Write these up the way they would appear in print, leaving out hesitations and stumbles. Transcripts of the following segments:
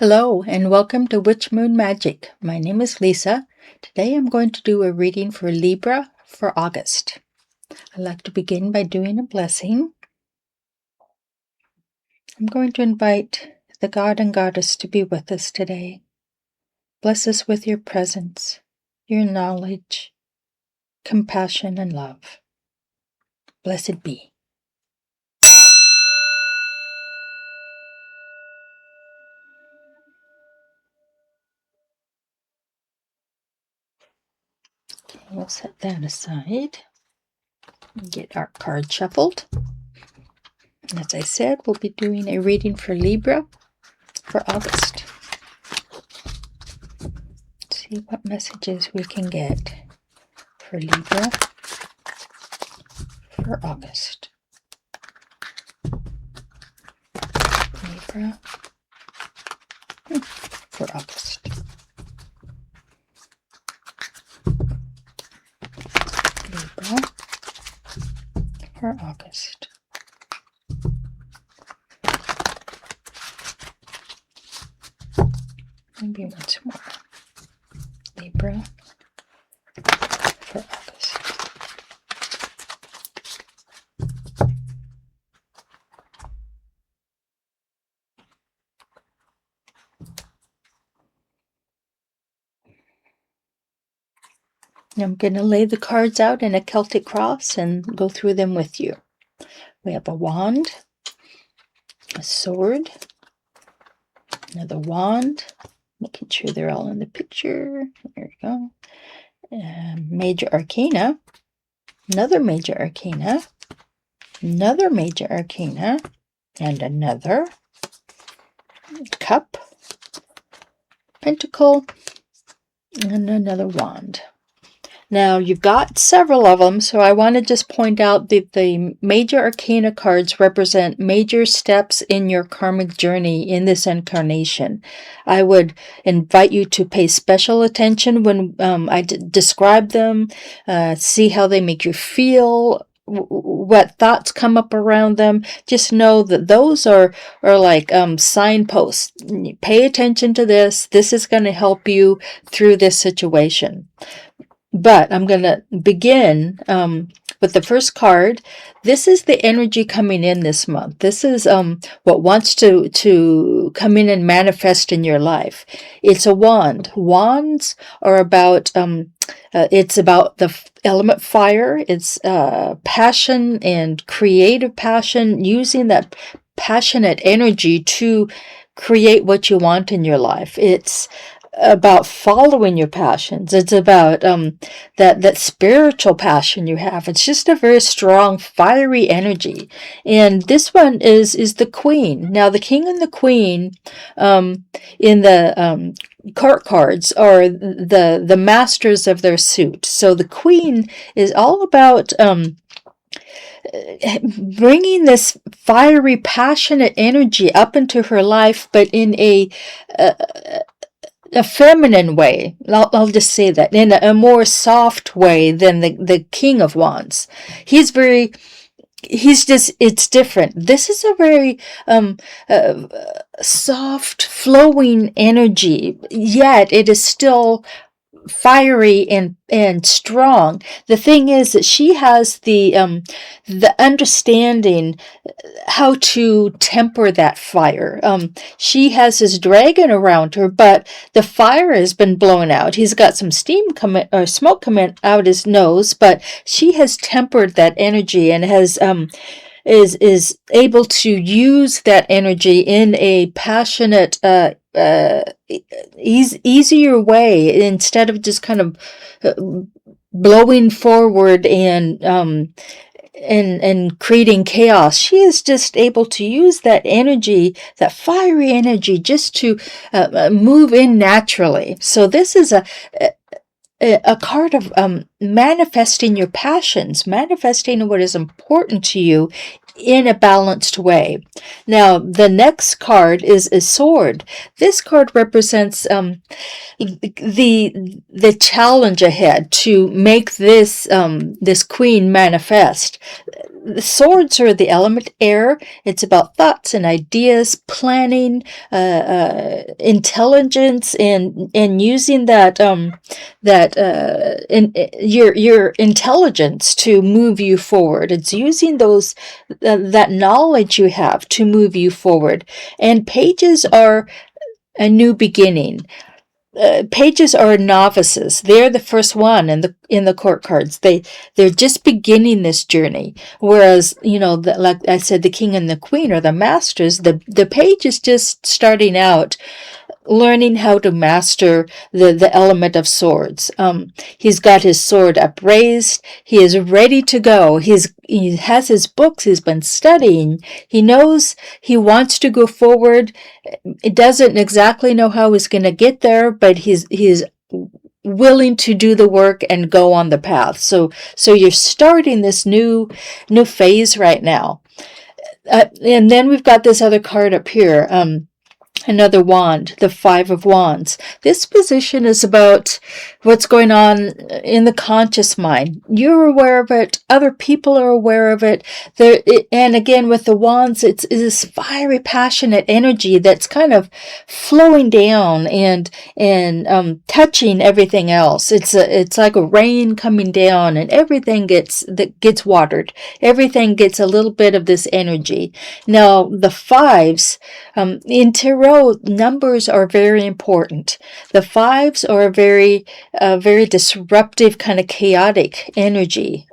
Hello and welcome to Witch Moon Magic. My name is Lisa. Today I'm going to do a reading for Libra for August. I'd like to begin by doing a blessing. I'm going to invite the God and Goddess to be with us today. Bless us with your presence, your knowledge, compassion, and love. Blessed be. Okay, we'll set that aside and get our card shuffled. As I said, we'll be doing a reading for Libra for August. See what messages we can get for Libra for August. Libra for August. Libra for August. Maybe once more. Libra for August. I'm going to lay the cards out in a Celtic cross and go through them with you. We have a wand, a sword, another wand, making sure they're all in the picture. There we go. Major arcana, another major arcana, another major arcana, and another cup, pentacle, and another wand. Now, you've got several of them, so I want to just point out that the major arcana cards represent major steps in your karmic journey in this incarnation. I would invite you to pay special attention when I describe them, see how they make you feel, what thoughts come up around them. Just know that those are like signposts. Pay attention to this. This is going to help you through this situation. But I'm going to begin with the first card. This is the energy coming in this month. This is what wants to come in and manifest in your life. It's a wand. Wands are about, it's about the element fire. It's passion and creative passion, using that passionate energy to create what you want in your life. It's about following your passions. It's about that spiritual passion you have. It's just a very strong, fiery energy. And this one is the Queen. Now, the King and the Queen in the court cards are the masters of their suit. So the Queen is all about bringing this fiery, passionate energy up into her life, but in a feminine way. I'll just say that, in a more soft way than the King of Wands. It's different. This is a very soft, flowing energy, yet it is still fiery and strong. The thing is that she has the understanding how to temper that fire. She has his dragon around her, but the fire has been blown out. He's got some smoke coming out his nose, but she has tempered that energy and has is able to use that energy in a passionate, easier way, instead of just kind of blowing forward and creating chaos. She is just able to use that energy, that fiery energy, just to move in naturally. So this is a card of manifesting your passions, manifesting what is important to you in a balanced way. Now, the next card is a sword. This card represents the challenge ahead to make this this Queen manifest. the swords are the element air. It's about thoughts and ideas, planning, intelligence, and using your intelligence to move you forward. It's using that knowledge you have to move you forward. And pages are a new beginning. Pages are novices. They're the first one in the court cards. They're just beginning this journey. Whereas, like I said, the king and the queen are the masters. The page is just starting out, learning how to master the element of swords. He's got his sword upraised. He is ready to go. He has his books. He's been studying. He knows he wants to go forward. It doesn't exactly know how he's going to get there, but he's willing to do the work and go on the path. So you're starting this new phase right now. And then we've got this other card up here. Another wand, the Five of Wands. This position is about what's going on in the conscious mind. You're aware of it. Other people are aware of it. And again, with the wands, it's this fiery, passionate energy that's kind of flowing down and touching everything else. It's like a rain coming down, and everything gets watered. Everything gets a little bit of this energy. Now, the fives, in tarot, numbers are very important. The fives are a very disruptive, kind of chaotic energy.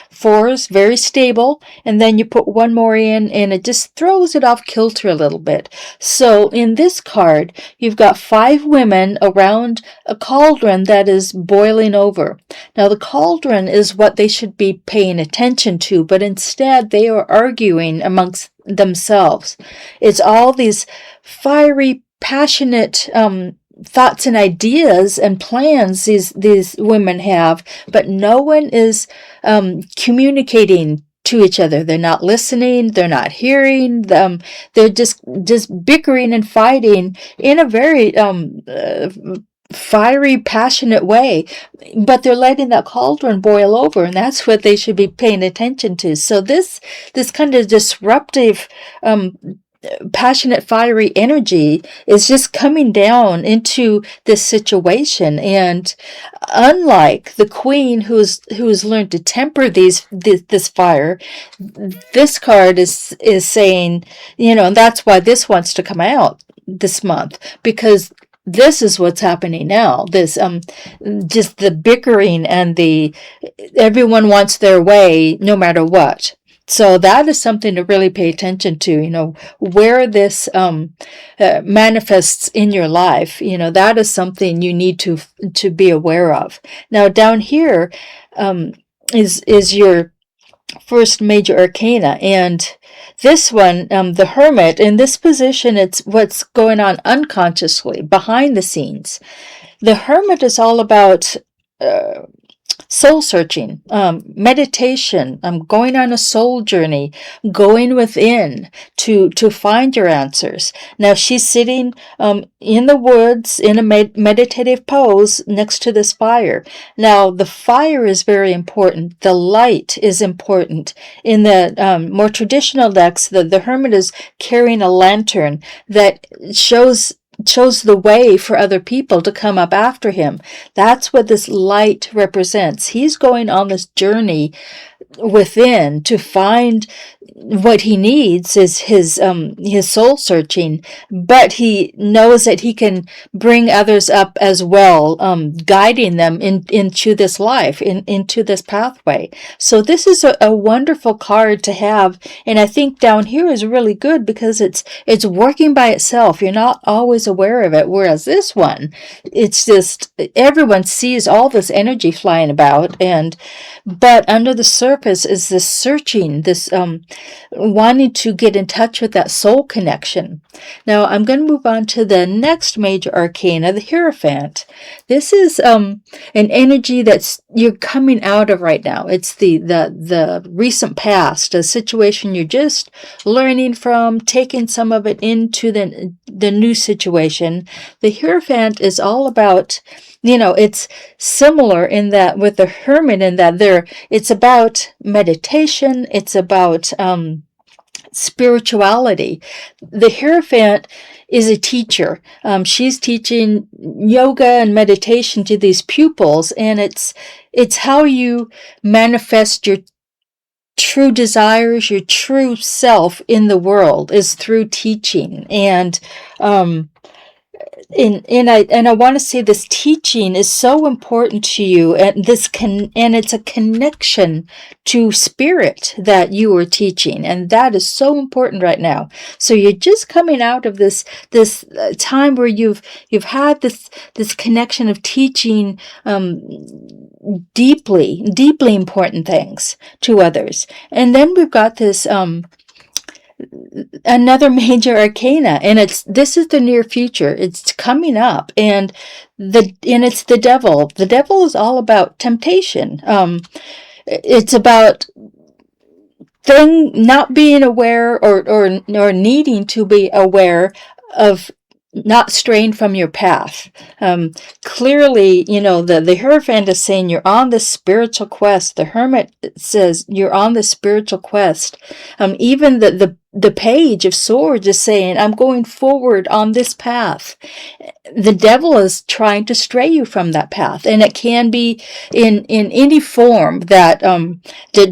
Fours, very stable, and then you put one more in and it just throws it off kilter a little bit. So in this card, you've got 5 women around a cauldron that is boiling over. Now the cauldron is what they should be paying attention to, but instead they are arguing amongst themselves. It's all these fiery, passionate thoughts and ideas and plans these women have, but no one is communicating to each other. They're not listening. They're not hearing them. They're just bickering and fighting in a very fiery, passionate way, but they're letting that cauldron boil over, and that's what they should be paying attention to. So this kind of disruptive, passionate, fiery energy is just coming down into this situation. And unlike the queen who's learned to temper this fire, this card is saying, and that's why this wants to come out this month, because this is what's happening now. This just the bickering and everyone wants their way no matter what. So that is something to really pay attention to, where this manifests in your life. That is something you need to be aware of. Now down here is your first major arcana, and this one, the Hermit, in this position, it's what's going on unconsciously, behind the scenes. The Hermit is all about soul searching, meditation, going on a soul journey, going within to find your answers. Now she's sitting in the woods in a meditative pose next to this fire. Now the fire is very important. The light is important. In the more traditional decks, the Hermit is carrying a lantern that shows the way for other people to come up after him. That's what this light represents. He's going on this journey within to find what he needs is his soul searching, but he knows that he can bring others up as well, guiding them into this life, into this pathway. So this is a wonderful card to have, and I think down here is really good because it's working by itself. You're not always aware of it, whereas this one, it's just everyone sees all this energy flying about, but under the surface is this searching, this wanting to get in touch with that soul connection. Now, I'm going to move on to the next major arcana, the Hierophant. This is an energy that's you're coming out of right now. It's the recent past, a situation you're just learning from, taking some of it into the new situation. The Hierophant is all about, it's similar in that with the Hermit, in that it's about meditation, it's about spirituality. The Hierophant is a teacher. She's teaching yoga and meditation to these pupils, and it's how you manifest your true desires, your true self in the world is through teaching. And I want to say this teaching is so important to you, and it's a connection to spirit that you are teaching, and that is so important right now. So you're just coming out of this time where you've had this connection of teaching deeply important things to others, and then we've got this another major arcana, and this is the near future. It's coming up, and it's the devil. The devil is all about temptation. It's about not being aware or needing to be aware of not straying from your path. Clearly, the Hierophant is saying you're on this spiritual quest. The Hermit says you're on this spiritual quest. Even the Page of Swords is saying, I'm going forward on this path. The devil is trying to stray you from that path, and it can be in any form that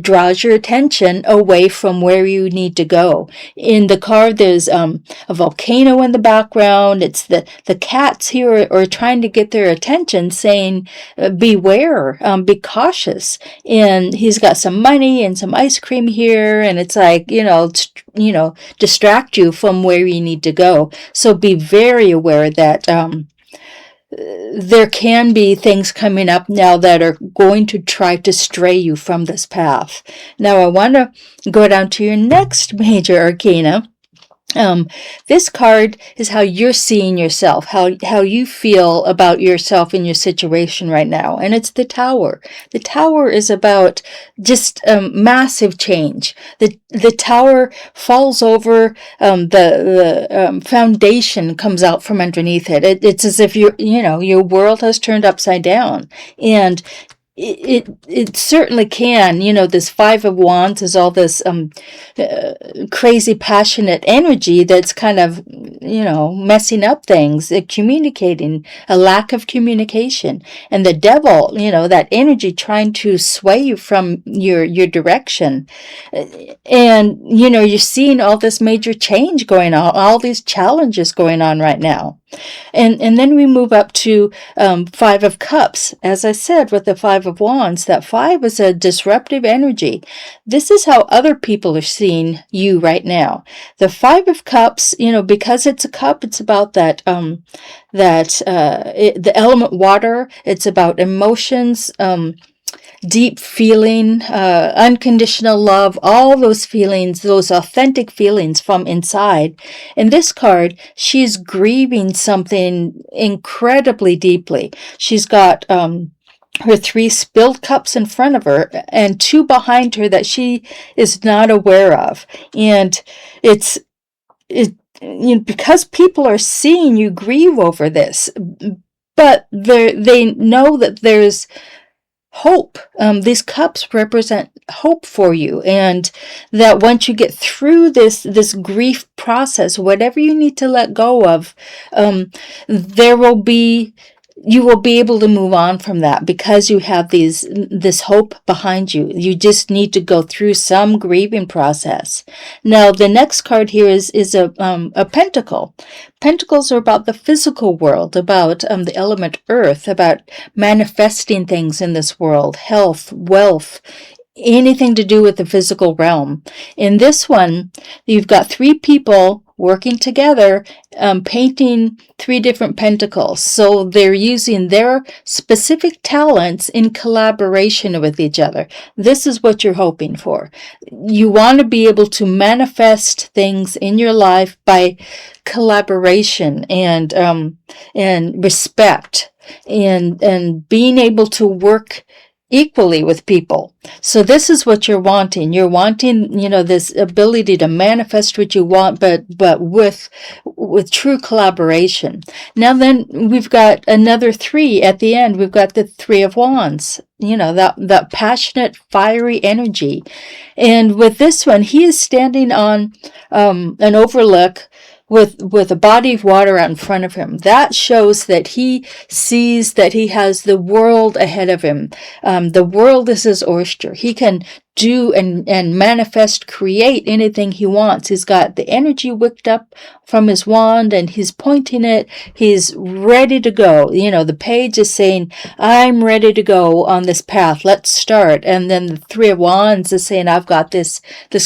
draws your attention away from where you need to go. In the card, there's a volcano in the background. It's the cats here are trying to get their attention, saying, beware, be cautious. And he's got some money and some ice cream here, and it's like, distract you from where you need to go. So be very aware that there can be things coming up now that are going to try to stray you from this path. Now I want to go down to your next major arcana. This card is how you're seeing yourself, how you feel about yourself in your situation right now, and it's the Tower. The Tower is about just massive change. The Tower falls over, the foundation comes out from underneath it. It's as if your world has turned upside down, and it certainly can. This Five of Wands is all this crazy, passionate energy that's kind of, messing up things, communicating, a lack of communication. And the devil, that energy trying to sway you from your direction. And, you're seeing all this major change going on, all these challenges going on right now. And then we move up to Five of Cups. As I said, with the Five of Wands, that 5 is a disruptive energy. This is how other people are seeing you right now. The Five of Cups, because it's a cup, it's about the element water. It's about emotions, deep feeling, unconditional love, all those feelings, those authentic feelings from inside. In this card, she's grieving something incredibly deeply. She's got her 3 spilled cups in front of her and 2 behind her that she is not aware of. And because people are seeing you grieve over this, but they know that there's hope. These cups represent hope for you, and that once you get through this grief process, whatever you need to let go of, you will be able to move on from that because you have this hope behind you. You just need to go through some grieving process. Now, the next card here is a pentacle. Pentacles are about the physical world, about the element earth, about manifesting things in this world, health, wealth, anything to do with the physical realm. In this one, you've got 3 people working together, painting 3 different pentacles. So they're using their specific talents in collaboration with each other. This is what you're hoping for. You want to be able to manifest things in your life by collaboration and respect and being able to work equally with people. So this is what you're wanting. You're wanting, this ability to manifest what you want, but with true collaboration. Now then, we've got another 3 at the end. We've got the 3 of Wands. That passionate, fiery energy. And with this one, he is standing on an overlook with a body of water out in front of him. That shows that he sees that he has the world ahead of him. The world is his oyster. He can do and manifest, create anything he wants. He's got the energy wicked up from his wand and he's pointing it. He's ready to go. The page is saying, I'm ready to go on this path. Let's start. And then the 3 of Wands is saying, I've got this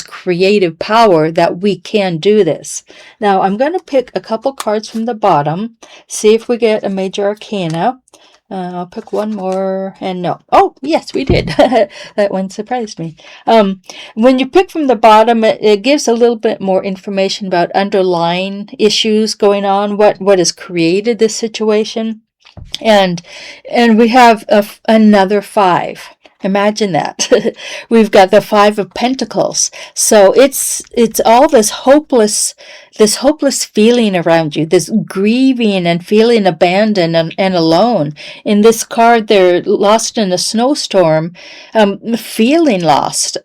creative power that we can do this. Now, I'm going to pick a couple cards from the bottom, see if we get a major arcana. I'll pick one more, and no. Oh, yes, we did. That one surprised me. When you pick from the bottom, it gives a little bit more information about underlying issues going on, what has created this situation. And we have another 5. Imagine that. We've got the 5 of Pentacles. So it's all this hopeless feeling around you, this grieving and feeling abandoned and alone. In this card, they're lost in a snowstorm, feeling lost.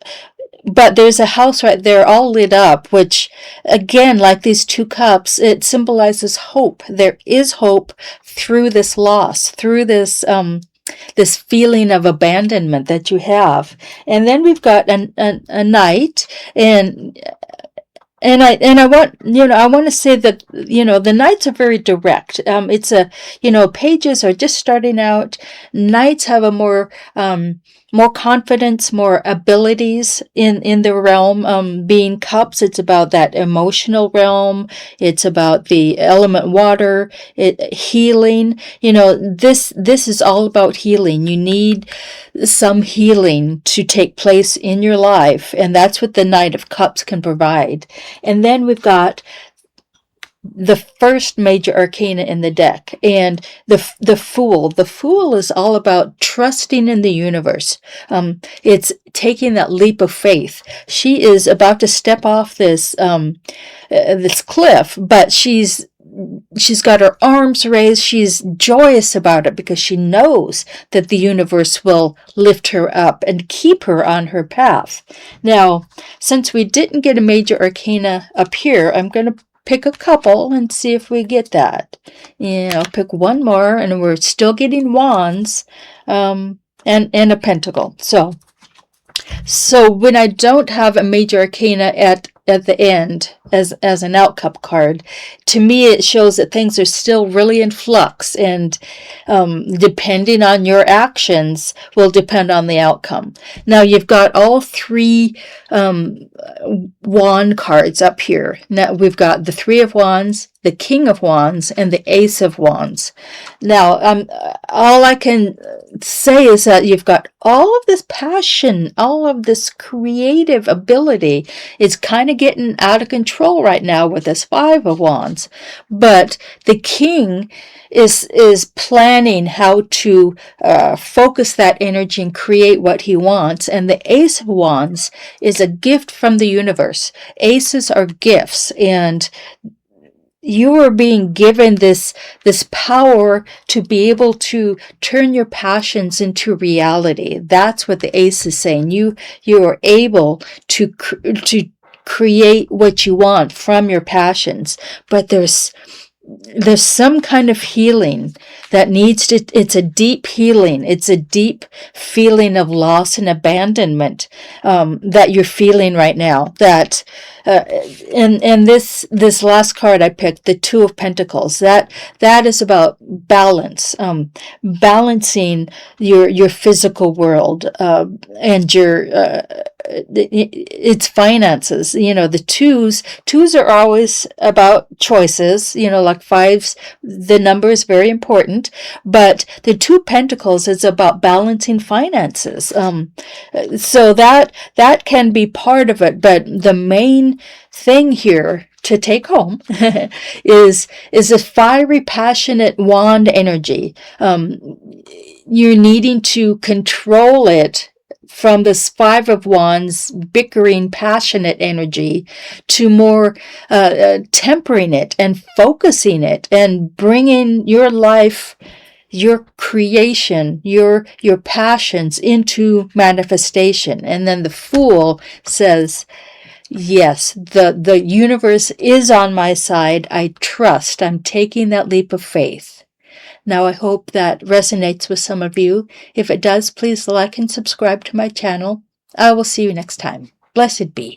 But there's a house right there all lit up, which, again, like these 2 cups, it symbolizes hope. There is hope through this loss, through this feeling of abandonment that you have. And then we've got a knight, and I want to say that the knights are very direct. It's pages are just starting out. Knights have a more confidence, more abilities in the realm. Being cups, it's about that emotional realm. It's about the element water, healing. This is all about healing. You need some healing to take place in your life, and that's what the Knight of Cups can provide. And then we've got the first major arcana in the deck, and the Fool. The Fool is all about trusting in the universe. It's taking that leap of faith. She is about to step off this cliff, but she's got her arms raised. She's joyous about it because she knows that the universe will lift her up and keep her on her path. Now, since we didn't get a major arcana up here, I'm going to pick a couple and see if we get that. I'll pick one more, and we're still getting wands and a pentacle. So when I don't have a major arcana at the end as an outcome card, to me it shows that things are still really in flux, and depending on your actions will depend on the outcome. Now you've got all 3 wand cards up here. Now we've got the 3 of Wands, the King of Wands, and the Ace of Wands. Now all I can say is that you've got all of this passion, all of this creative ability. It's kind of getting out of control right now with this 5 of Wands, but the King is planning how to focus that energy and create what he wants. And the Ace of Wands is a gift from the universe. Aces are gifts, and you are being given this power to be able to turn your passions into reality. That's what the Ace is saying. You are able to create what you want from your passions, but there's some kind of healing that needs to, it's a deep healing. It's a deep feeling of loss and abandonment that you're feeling right now. That and this last card I picked, the 2 of Pentacles, that is about balance, balancing your physical world and it's finances. The twos are always about choices, like fives, the number is very important, but the two pentacles is about balancing finances. So that can be part of it, but the main thing here to take home is a fiery, passionate wand energy. You're needing to control it from this Five of Wands, bickering, passionate energy to more tempering it and focusing it and bringing your life, your creation, your passions into manifestation. And then the Fool says, yes, the universe is on my side. I trust. I'm taking that leap of faith. Now, I hope that resonates with some of you. If it does, please like and subscribe to my channel. I will see you next time. Blessed be.